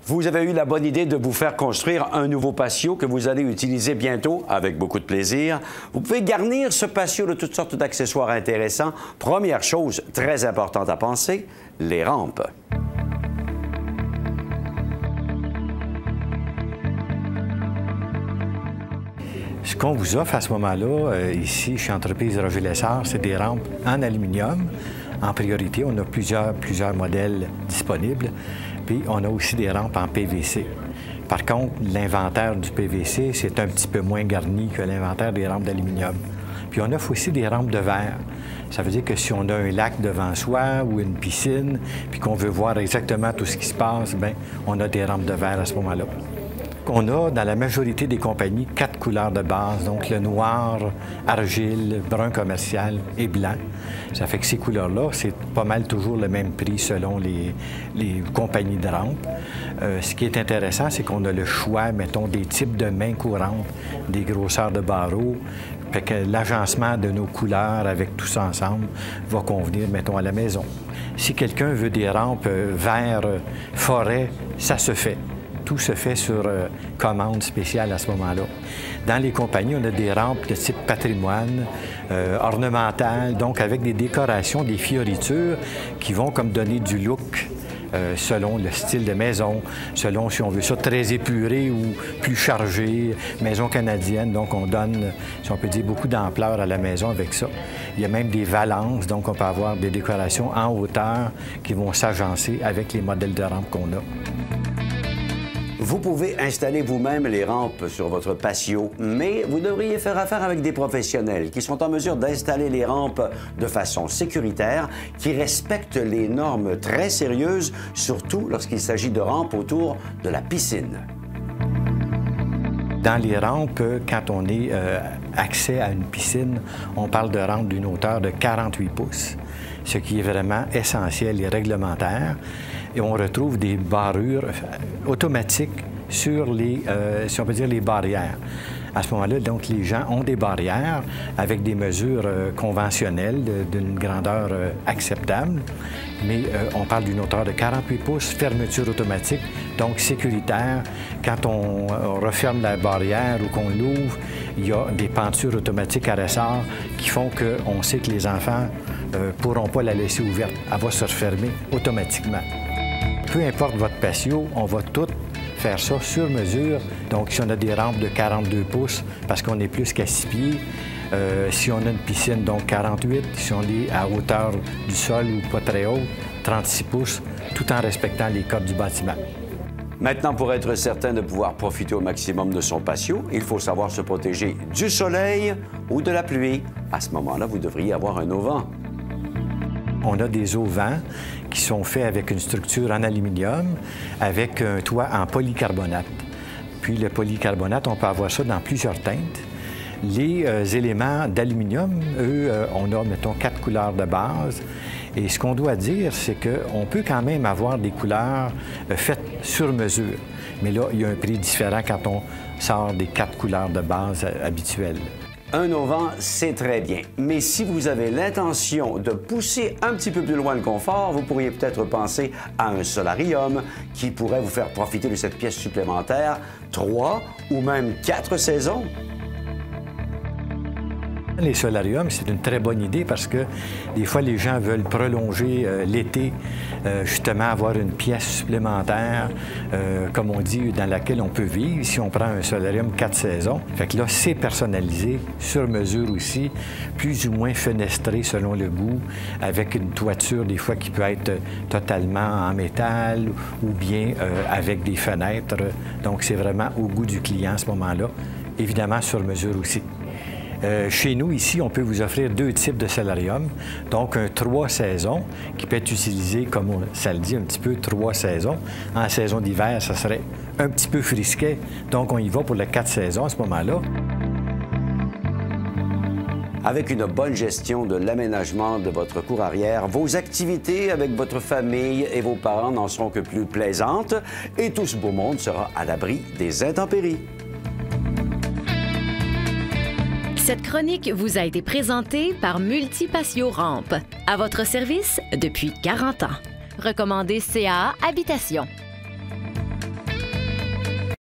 Vous avez eu la bonne idée de vous faire construire un nouveau patio que vous allez utiliser bientôt avec beaucoup de plaisir. Vous pouvez garnir ce patio de toutes sortes d'accessoires intéressants. Première chose très importante à penser, les rampes. Ce qu'on vous offre à ce moment-là, ici, chez Entreprise Roger Lessard, c'est des rampes en aluminium. En priorité, on a plusieurs modèles disponibles. Puis, on a aussi des rampes en PVC. Par contre, l'inventaire du PVC, c'est un petit peu moins garni que l'inventaire des rampes d'aluminium. Puis, on offre aussi des rampes de verre. Ça veut dire que si on a un lac devant soi ou une piscine, puis qu'on veut voir exactement tout ce qui se passe, bien, on a des rampes de verre à ce moment-là. On a, dans la majorité des compagnies, 4 couleurs de base, donc le noir, argile, brun commercial et blanc. Ça fait que ces couleurs-là, c'est pas mal toujours le même prix selon les compagnies de rampes. Ce qui est intéressant, c'est qu'on a le choix, mettons, des types de mains courantes, des grosseurs de barreaux. Fait que l'agencement de nos couleurs avec tout ça ensemble va convenir, mettons, à la maison. Si quelqu'un veut des rampes vert forêt, ça se fait. Tout se fait sur commande spéciale à ce moment-là. Dans les compagnies, on a des rampes de type patrimoine, ornementales, donc avec des décorations, des fioritures qui vont comme donner du look selon le style de maison, selon si on veut ça très épuré ou plus chargé, maison canadienne. Donc, on donne, si on peut dire, beaucoup d'ampleur à la maison avec ça. Il y a même des valances, donc on peut avoir des décorations en hauteur qui vont s'agencer avec les modèles de rampes qu'on a. Vous pouvez installer vous-même les rampes sur votre patio, mais vous devriez faire affaire avec des professionnels qui sont en mesure d'installer les rampes de façon sécuritaire, qui respectent les normes très sérieuses, surtout lorsqu'il s'agit de rampes autour de la piscine. Dans les rampes, quand on est accès à une piscine, on parle de rampes d'une hauteur de 48 pouces, ce qui est vraiment essentiel et réglementaire. Et on retrouve des barrures automatiques sur les, si on peut dire, les barrières. À ce moment-là, donc, les gens ont des barrières avec des mesures conventionnelles d'une grandeur acceptable, mais on parle d'une hauteur de 48 pouces, fermeture automatique, donc sécuritaire. Quand on referme la barrière ou qu'on l'ouvre, il y a des pentures automatiques à ressort qui font qu'on sait que les enfants ne pourront pas la laisser ouverte. Elle va se refermer automatiquement. Peu importe votre patio, on va tout faire ça sur mesure. Donc, si on a des rampes de 42 pouces, parce qu'on est plus qu'à 6 pieds, si on a une piscine, donc 48, si on est à hauteur du sol ou pas très haut, 36 pouces, tout en respectant les codes du bâtiment. Maintenant, pour être certain de pouvoir profiter au maximum de son patio, il faut savoir se protéger du soleil ou de la pluie. À ce moment-là, vous devriez avoir un auvent. On a des auvents qui sont faits avec une structure en aluminium, avec un toit en polycarbonate. Puis le polycarbonate, on peut avoir ça dans plusieurs teintes. Les éléments d'aluminium, eux, on a, mettons, 4 couleurs de base. Et ce qu'on doit dire, c'est qu'on peut quand même avoir des couleurs faites sur mesure. Mais là, il y a un prix différent quand on sort des 4 couleurs de base habituelles. Un auvent, c'est très bien. Mais si vous avez l'intention de pousser un petit peu plus loin le confort, vous pourriez peut-être penser à un solarium qui pourrait vous faire profiter de cette pièce supplémentaire 3 ou même 4 saisons. Les solariums, c'est une très bonne idée parce que des fois, les gens veulent prolonger l'été, justement avoir une pièce supplémentaire, comme on dit, dans laquelle on peut vivre. Si on prend un solarium 4 saisons, fait que là, c'est personnalisé, sur mesure aussi, plus ou moins fenestré selon le goût, avec une toiture des fois qui peut être totalement en métal ou bien avec des fenêtres. Donc, c'est vraiment au goût du client à ce moment-là. Évidemment, sur mesure aussi. Chez nous, ici, on peut vous offrir 2 types de solarium. Donc, un 3 saisons qui peut être utilisé, comme ça le dit, un petit peu 3 saisons. En saison d'hiver, ça serait un petit peu frisquet. Donc, on y va pour les 4 saisons à ce moment-là. Avec une bonne gestion de l'aménagement de votre cour arrière, vos activités avec votre famille et vos parents n'en seront que plus plaisantes et tout ce beau monde sera à l'abri des intempéries. Cette chronique vous a été présentée par Multipatio Rampe, à votre service depuis 40 ans. Recommandé CA Habitation.